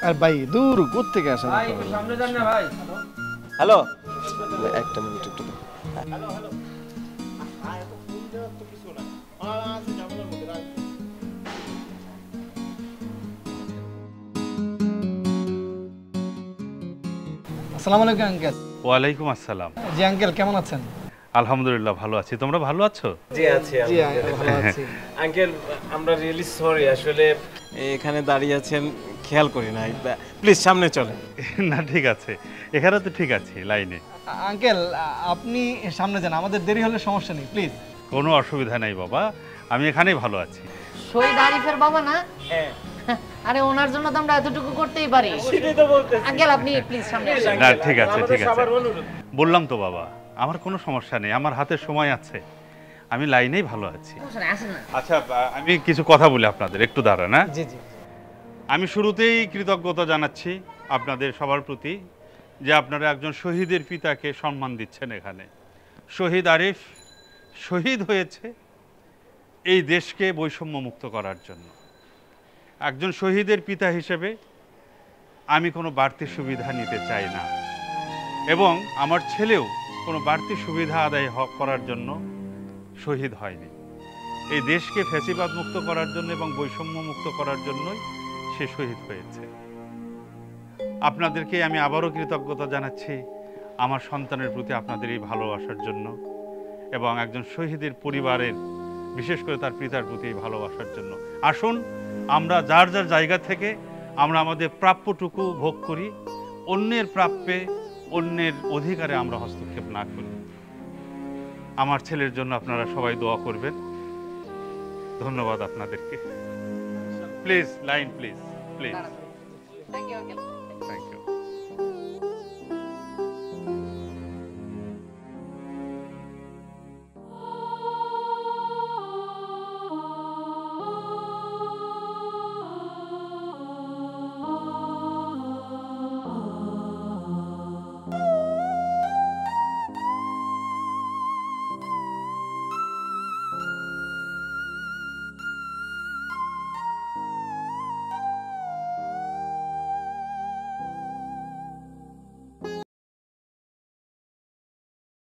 আর ভাই দূর কোথা থেকে আসেন ভাই একটু সামনে যান না ভাই। হ্যালো, একটা মিনিট একটু আসসালামু আলাইকুম আঙ্কেল। ওয়ালাইকুম আসসালাম। জি আঙ্কেল কেমন আছেন? আলহামদুলিল্লাহ ভালো আছি, তোমরা ভালো আছো? জি আছি জি ভালো আছি। আঙ্কেল, আমরা রিয়েলি সরি, আসলে এখানে দাঁড়িয়ে আছেন খেয়াল করি না। প্লিজ সামনে চলেন। না ঠিক আছে, এখানে তো ঠিক আছে লাইনে। আঙ্কেল আপনি সামনে যান, আমাদের দেরি হলে সমস্যা নেই প্লিজ। কোনো অসুবিধা নেই বাবা, আমি এখানেই ভালো আছি। শহীদ আরিফের বাবা না? হ্যাঁ, আরে ওনার জন্য তো আমরা এতটুকু করতেই পারি। সেটাই তো বলতেছি। আঙ্কেল আপনি প্লিজ সামনে আসুন। না ঠিক আছে ঠিক আছে, সবার অনুরোধ। বললাম তো বাবা, আমার কোনো সমস্যা নেই, আমার হাতে সময় আছে, আমি লাইনেই ভালো আছি। সমস্যা নেই, আসেন না। আচ্ছা আমি কিছু কথা বলি আপনাদের, একটু দাঁড়ান। না জি জি। আমি শুরুতেই কৃতজ্ঞতা জানাচ্ছি আপনাদের সবার প্রতি যে আপনারা একজন শহীদের পিতাকে সম্মান দিচ্ছেন। এখানে শহীদ আরিফ শহীদ হয়েছে এই দেশকে বৈষম্য মুক্ত করার জন্য। একজন শহীদের পিতা হিসেবে আমি কোনো বাড়তি সুবিধা নিতে চাই না, এবং আমার ছেলেও কোনো বাড়তি সুবিধা আদায় করার জন্য শহীদ হয়নি। এই দেশকে ফ্যাসিবাদ মুক্ত করার জন্য এবং বৈষম্য মুক্ত করার জন্যই সে শহীদ হয়েছে। আপনাদেরকে আমি আবারও কৃতজ্ঞতা জানাচ্ছি আমার সন্তানের প্রতি আপনাদের এই ভালোবাসার জন্য, এবং একজন শহীদের পরিবারের বিশেষ করে তার পিতার প্রতি এই ভালোবাসার জন্য। আসুন আমরা যার যার জায়গা থেকে আমরা আমাদের প্রাপ্যটুকু ভোগ করি, অন্যের প্রাপ্যে অন্যের অধিকারে আমরা হস্তক্ষেপ না করি। আমার ছেলের জন্য আপনারা সবাই দোয়া করবেন। ধন্যবাদ আপনাদেরকে। Please line, please please. Thank you uncle. Thank you.